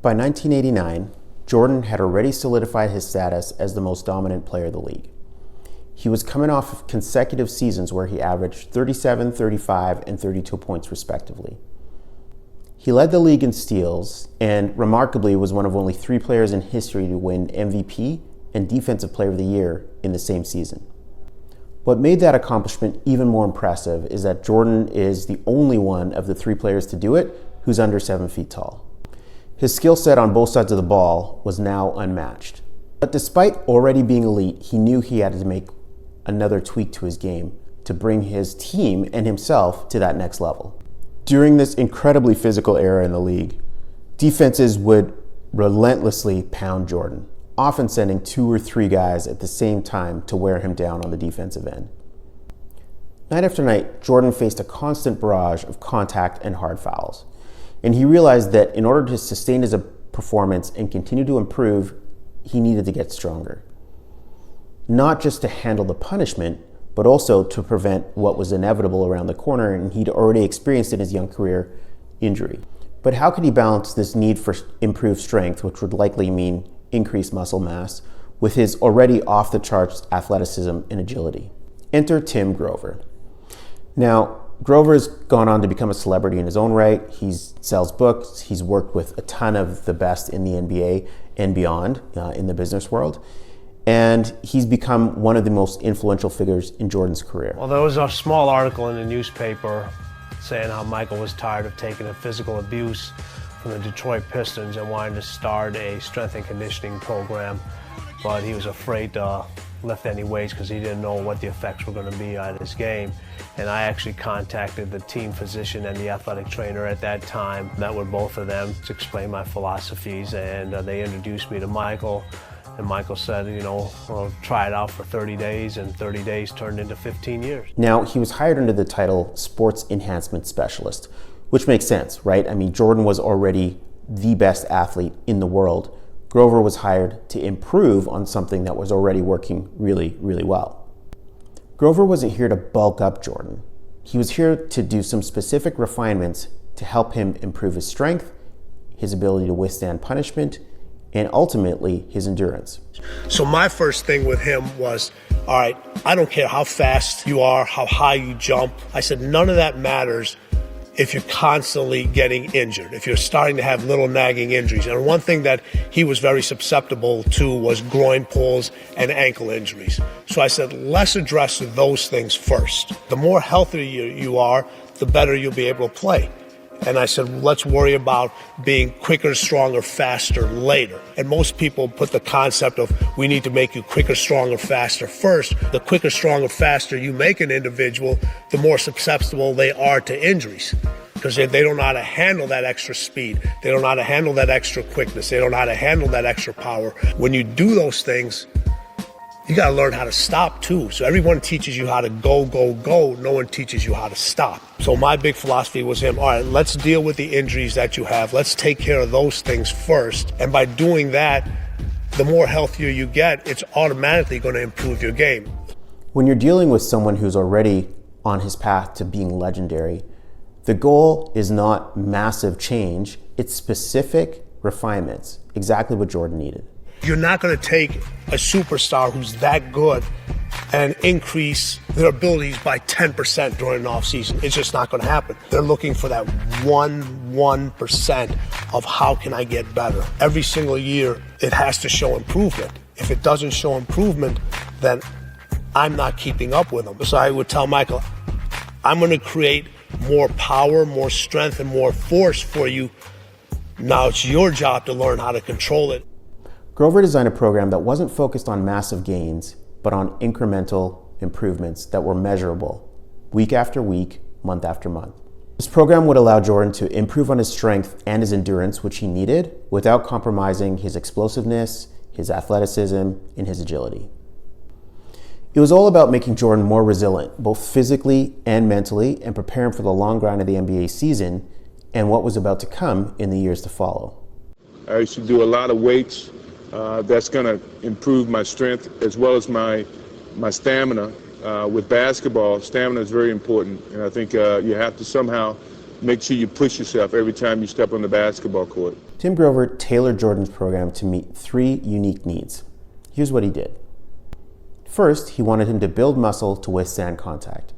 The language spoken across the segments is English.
By 1989, Jordan had already solidified his status as the most dominant player of the league. He was coming off of consecutive seasons where he averaged 37, 35, and 32 points respectively. He led the league in steals and, remarkably, was one of only 3 players in history to win MVP and Defensive Player of the Year in the same season. What made that accomplishment even more impressive is that Jordan is the only one of the 3 players to do it who's under 7 feet tall. His skill set on both sides of the ball was now unmatched. But despite already being elite, he knew he had to make another tweak to his game to bring his team and himself to that next level. During this incredibly physical era in the league, defenses would relentlessly pound Jordan, often sending 2 or 3 guys at the same time to wear him down on the defensive end. Night after night, Jordan faced a constant barrage of contact and hard fouls, and he realized that in order to sustain his performance and continue to improve, he needed to get stronger. Not just to handle the punishment, but also to prevent what was inevitable around the corner, and he'd already experienced in his young career, injury. But how could he balance this need for improved strength, which would likely mean increased muscle mass, with his already off-the-charts athleticism and agility? Enter Tim Grover. Now, Grover's gone on to become a celebrity in his own right. He sells books. He's worked with a ton of the best in the NBA and beyond in the business world. And he's become one of the most influential figures in Jordan's career. Well, there was a small article in the newspaper saying how Michael was tired of taking a physical abuse from the Detroit Pistons and wanted to start a strength and conditioning program, but he was afraid to lift any weights because he didn't know what the effects were going to be on his game. And I actually contacted the team physician and the athletic trainer at that time, met with both of them to explain my philosophies, and they introduced me to Michael. And Michael said, we'll try it out for 30 days, and 30 days turned into 15 years. Now, he was hired under the title Sports Enhancement Specialist, which makes sense, right? I mean, Jordan was already the best athlete in the world. Grover was hired to improve on something that was already working really, really well. Grover wasn't here to bulk up Jordan. He was here to do some specific refinements to help him improve his strength, his ability to withstand punishment, and ultimately his endurance. So my first thing with him was, all right, I don't care how fast you are, how high you jump. I said, none of that matters if you're constantly getting injured, if you're starting to have little nagging injuries. And one thing that he was very susceptible to was groin pulls and ankle injuries. So I said, let's address those things first. The more healthy you are, the better you'll be able to play. And I said, let's worry about being quicker, stronger, faster later. And most people put the concept of we need to make you quicker, stronger, faster first. The quicker, stronger, faster you make an individual, the more susceptible they are to injuries. Because they don't know how to handle that extra speed. They don't know how to handle that extra quickness. They don't know how to handle that extra power. When you do those things, you got to learn how to stop too. So everyone teaches you how to go, go, go. No one teaches you how to stop. So my big philosophy was all right, let's deal with the injuries that you have. Let's take care of those things first. And by doing that, the more healthier you get, it's automatically going to improve your game. When you're dealing with someone who's already on his path to being legendary, the goal is not massive change. It's specific refinements, exactly what Jordan needed. You're not going to take a superstar who's that good and increase their abilities by 10% during an offseason. It's just not going to happen. They're looking for that 1% of how can I get better. Every single year, it has to show improvement. If it doesn't show improvement, then I'm not keeping up with them. So I would tell Michael, I'm going to create more power, more strength, and more force for you. Now it's your job to learn how to control it. Grover designed a program that wasn't focused on massive gains, but on incremental improvements that were measurable, week after week, month after month. This program would allow Jordan to improve on his strength and his endurance, which he needed, without compromising his explosiveness, his athleticism, and his agility. It was all about making Jordan more resilient, both physically and mentally, and preparing for the long grind of the NBA season and what was about to come in the years to follow. I used to do a lot of weights. That's going to improve my strength as well as my stamina. With basketball, stamina is very important, and I think you have to somehow make sure you push yourself every time you step on the basketball court. Tim Grover tailored Jordan's program to meet 3 unique needs. Here's what he did. First, he wanted him to build muscle to withstand contact.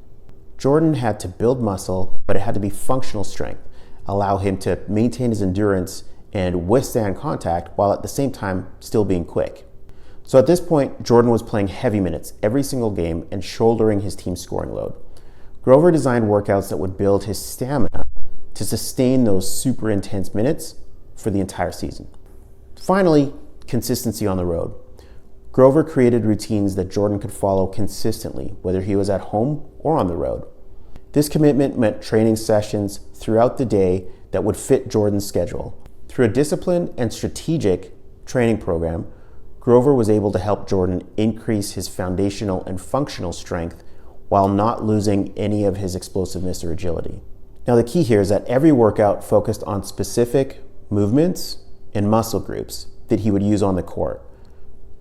Jordan had to build muscle, but it had to be functional strength, allow him to maintain his endurance and withstand contact while at the same time still being quick. So at this point, Jordan was playing heavy minutes every single game and shouldering his team's scoring load. Grover designed workouts that would build his stamina to sustain those super intense minutes for the entire season. Finally, consistency on the road. Grover created routines that Jordan could follow consistently, whether he was at home or on the road. This commitment meant training sessions throughout the day that would fit Jordan's schedule. Through a disciplined and strategic training program, Grover was able to help Jordan increase his foundational and functional strength while not losing any of his explosiveness or agility. Now, the key here is that every workout focused on specific movements and muscle groups that he would use on the court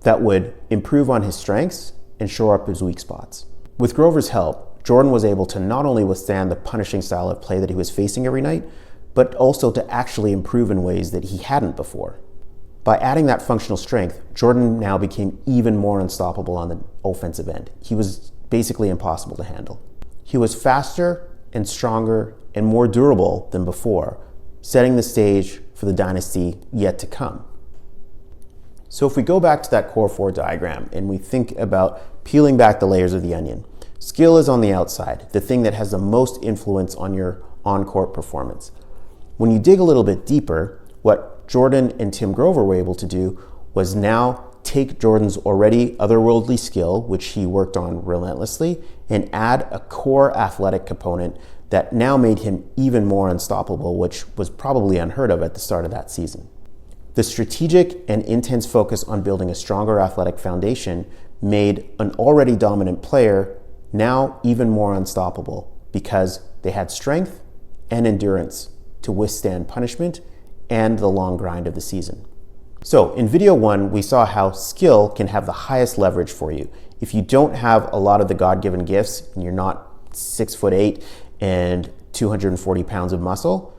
that would improve on his strengths and shore up his weak spots. With Grover's help, Jordan was able to not only withstand the punishing style of play that he was facing every night, but also to actually improve in ways that he hadn't before. By adding that functional strength, Jordan now became even more unstoppable on the offensive end. He was basically impossible to handle. He was faster and stronger and more durable than before, setting the stage for the dynasty yet to come. So if we go back to that core 4 diagram and we think about peeling back the layers of the onion, skill is on the outside, the thing that has the most influence on your on-court performance. When you dig a little bit deeper, what Jordan and Tim Grover were able to do was now take Jordan's already otherworldly skill, which he worked on relentlessly, and add a core athletic component that now made him even more unstoppable, which was probably unheard of at the start of that season. The strategic and intense focus on building a stronger athletic foundation made an already dominant player now even more unstoppable because they had strength and endurance to withstand punishment and the long grind of the season. So in video 1, we saw how skill can have the highest leverage for you. If you don't have a lot of the God-given gifts and you're not 6'8" and 240 pounds of muscle,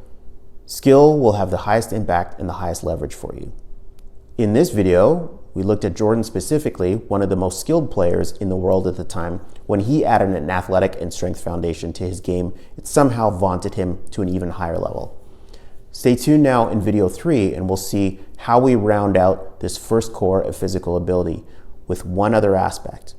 skill will have the highest impact and the highest leverage for you. In this video, we looked at Jordan specifically, one of the most skilled players in the world at the time. When he added an athletic and strength foundation to his game, it somehow vaunted him to an even higher level. Stay tuned now in video 3 and we'll see how we round out this first core of physical ability with one other aspect,